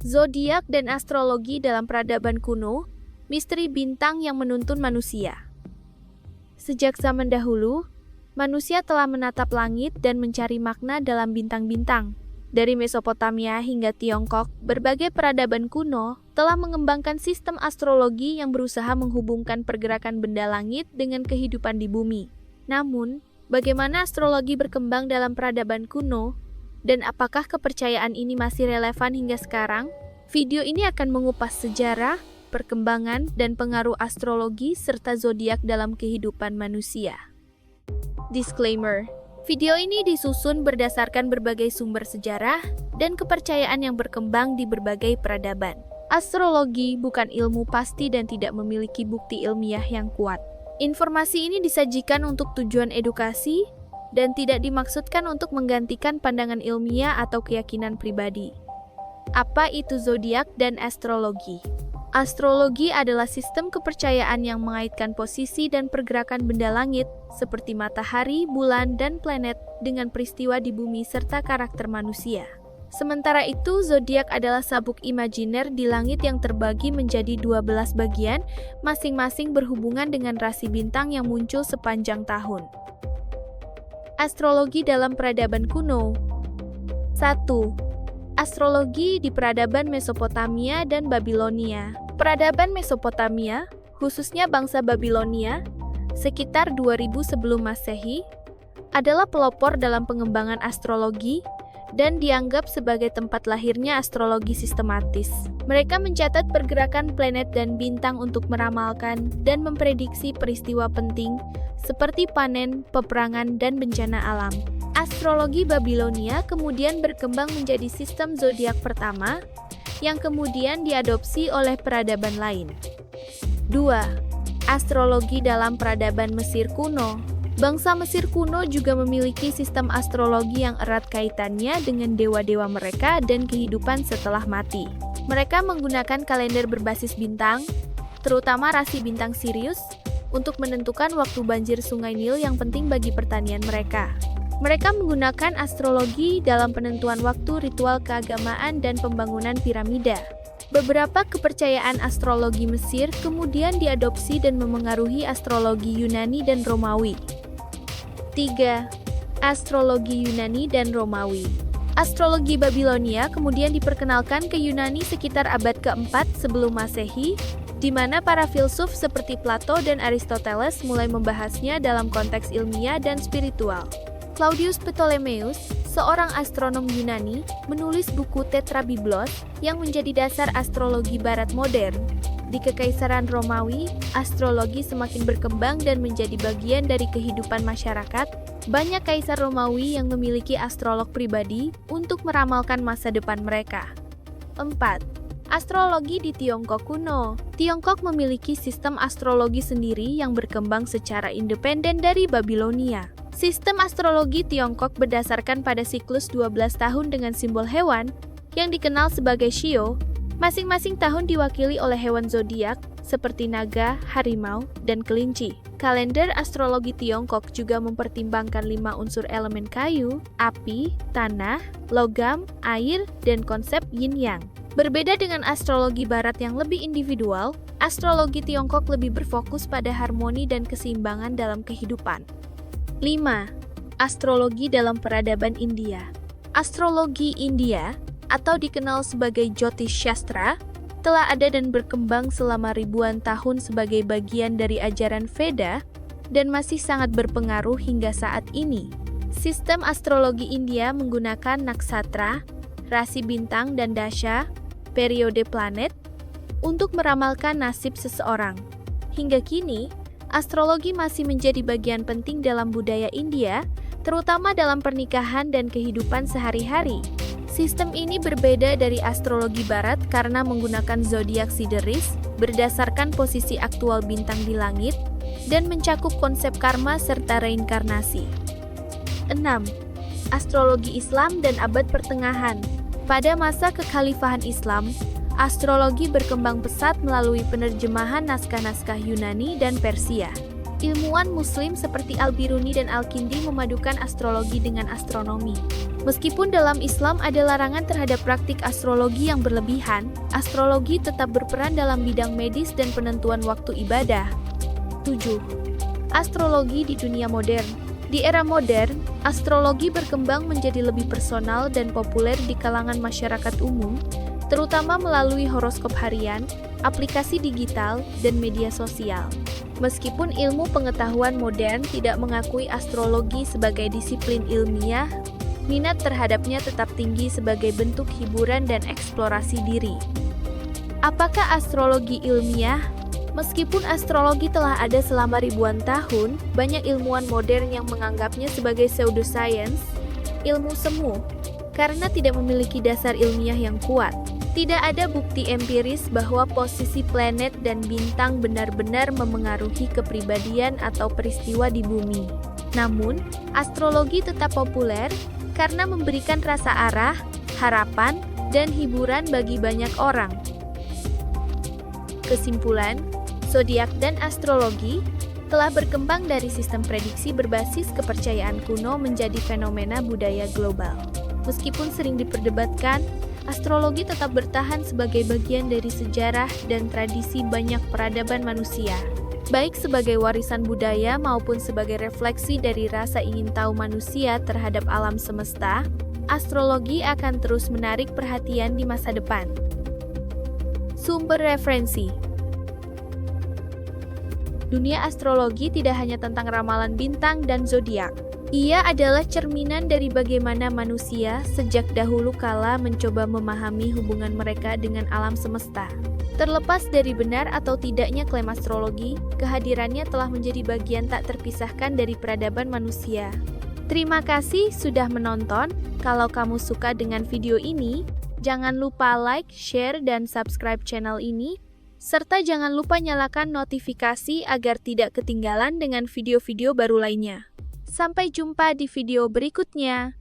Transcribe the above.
Zodiak dan astrologi dalam peradaban kuno, misteri bintang yang menuntun manusia. Sejak zaman dahulu, manusia telah menatap langit dan mencari makna dalam bintang-bintang. Dari Mesopotamia hingga Tiongkok, berbagai peradaban kuno telah mengembangkan sistem astrologi yang berusaha menghubungkan pergerakan benda langit dengan kehidupan di bumi. Namun, bagaimana astrologi berkembang dalam peradaban kuno? Dan apakah kepercayaan ini masih relevan hingga sekarang? Video ini akan mengupas sejarah, perkembangan, dan pengaruh astrologi serta zodiak dalam kehidupan manusia. Disclaimer: video ini disusun berdasarkan berbagai sumber sejarah dan kepercayaan yang berkembang di berbagai peradaban. Astrologi bukan ilmu pasti dan tidak memiliki bukti ilmiah yang kuat. Informasi ini disajikan untuk tujuan edukasi dan tidak dimaksudkan untuk menggantikan pandangan ilmiah atau keyakinan pribadi. Apa itu zodiak dan astrologi? Astrologi adalah sistem kepercayaan yang mengaitkan posisi dan pergerakan benda langit seperti matahari, bulan, dan planet dengan peristiwa di bumi serta karakter manusia. Sementara itu, zodiak adalah sabuk imajiner di langit yang terbagi menjadi 12 bagian, masing-masing berhubungan dengan rasi bintang yang muncul sepanjang tahun. Astrologi dalam peradaban kuno. 1. Astrologi di peradaban Mesopotamia dan Babilonia. Peradaban Mesopotamia, khususnya bangsa Babilonia, sekitar 2000 sebelum Masehi, adalah pelopor dalam pengembangan astrologi dan dianggap sebagai tempat lahirnya astrologi sistematis. Mereka mencatat pergerakan planet dan bintang untuk meramalkan dan memprediksi peristiwa penting seperti panen, peperangan, dan bencana alam. Astrologi Babilonia kemudian berkembang menjadi sistem zodiak pertama yang kemudian diadopsi oleh peradaban lain. 2. Astrologi dalam peradaban Mesir kuno. Bangsa Mesir kuno juga memiliki sistem astrologi yang erat kaitannya dengan dewa-dewa mereka dan kehidupan setelah mati. Mereka menggunakan kalender berbasis bintang, terutama rasi bintang Sirius, untuk menentukan waktu banjir Sungai Nil yang penting bagi pertanian mereka. Mereka menggunakan astrologi dalam penentuan waktu ritual keagamaan dan pembangunan piramida. Beberapa kepercayaan astrologi Mesir kemudian diadopsi dan memengaruhi astrologi Yunani dan Romawi. 3. Astrologi Yunani dan Romawi. Astrologi Babilonia kemudian diperkenalkan ke Yunani sekitar abad ke-4 sebelum Masehi, di mana para filsuf seperti Plato dan Aristoteles mulai membahasnya dalam konteks ilmiah dan spiritual. Claudius Ptolemeus, seorang astronom Yunani, menulis buku Tetrabiblos yang menjadi dasar astrologi barat modern. Di Kekaisaran Romawi, astrologi semakin berkembang dan menjadi bagian dari kehidupan masyarakat. Banyak kaisar Romawi yang memiliki astrolog pribadi untuk meramalkan masa depan mereka. 4. Astrologi di Tiongkok kuno. Tiongkok memiliki sistem astrologi sendiri yang berkembang secara independen dari Babilonia. Sistem astrologi Tiongkok berdasarkan pada siklus 12 tahun dengan simbol hewan yang dikenal sebagai shio. Masing-masing tahun diwakili oleh hewan zodiak seperti naga, harimau, dan kelinci. Kalender astrologi Tiongkok juga mempertimbangkan 5 unsur elemen kayu, api, tanah, logam, air, dan konsep yin-yang. Berbeda dengan astrologi barat yang lebih individual, astrologi Tiongkok lebih berfokus pada harmoni dan keseimbangan dalam kehidupan. 5. Astrologi dalam peradaban India. Astrologi India, atau dikenal sebagai Jyotish Shastra, telah ada dan berkembang selama ribuan tahun sebagai bagian dari ajaran Veda dan masih sangat berpengaruh hingga saat ini. Sistem astrologi India menggunakan naksatra, rasi bintang, dan dasha, periode planet, untuk meramalkan nasib seseorang. Hingga kini, astrologi masih menjadi bagian penting dalam budaya India, terutama dalam pernikahan dan kehidupan sehari-hari. Sistem ini berbeda dari astrologi barat karena menggunakan zodiak sideris berdasarkan posisi aktual bintang di langit dan mencakup konsep karma serta reinkarnasi. 6. Astrologi Islam dan abad pertengahan. Pada masa kekhalifahan Islam, astrologi berkembang pesat melalui penerjemahan naskah-naskah Yunani dan Persia. Ilmuwan Muslim seperti Al-Biruni dan Al-Kindi memadukan astrologi dengan astronomi. Meskipun dalam Islam ada larangan terhadap praktik astrologi yang berlebihan, astrologi tetap berperan dalam bidang medis dan penentuan waktu ibadah. 7. Astrologi di dunia modern. Di era modern, astrologi berkembang menjadi lebih personal dan populer di kalangan masyarakat umum, terutama melalui horoskop harian, aplikasi digital, dan media sosial. Meskipun ilmu pengetahuan modern tidak mengakui astrologi sebagai disiplin ilmiah, minat terhadapnya tetap tinggi sebagai bentuk hiburan dan eksplorasi diri. Apakah astrologi ilmiah? Meskipun astrologi telah ada selama ribuan tahun, banyak ilmuwan modern yang menganggapnya sebagai pseudoscience, ilmu semu, karena tidak memiliki dasar ilmiah yang kuat. Tidak ada bukti empiris bahwa posisi planet dan bintang benar-benar memengaruhi kepribadian atau peristiwa di bumi. Namun, astrologi tetap populer karena memberikan rasa arah, harapan, dan hiburan bagi banyak orang. Kesimpulan, zodiak dan astrologi telah berkembang dari sistem prediksi berbasis kepercayaan kuno menjadi fenomena budaya global. Meskipun sering diperdebatkan, astrologi tetap bertahan sebagai bagian dari sejarah dan tradisi banyak peradaban manusia. Baik sebagai warisan budaya maupun sebagai refleksi dari rasa ingin tahu manusia terhadap alam semesta, astrologi akan terus menarik perhatian di masa depan. Sumber referensi. Dunia astrologi tidak hanya tentang ramalan bintang dan zodiak. Ia adalah cerminan dari bagaimana manusia sejak dahulu kala mencoba memahami hubungan mereka dengan alam semesta. Terlepas dari benar atau tidaknya klaim astrologi, kehadirannya telah menjadi bagian tak terpisahkan dari peradaban manusia. Terima kasih sudah menonton. Kalau kamu suka dengan video ini, jangan lupa like, share, dan subscribe channel ini, serta jangan lupa nyalakan notifikasi agar tidak ketinggalan dengan video-video baru lainnya. Sampai jumpa di video berikutnya.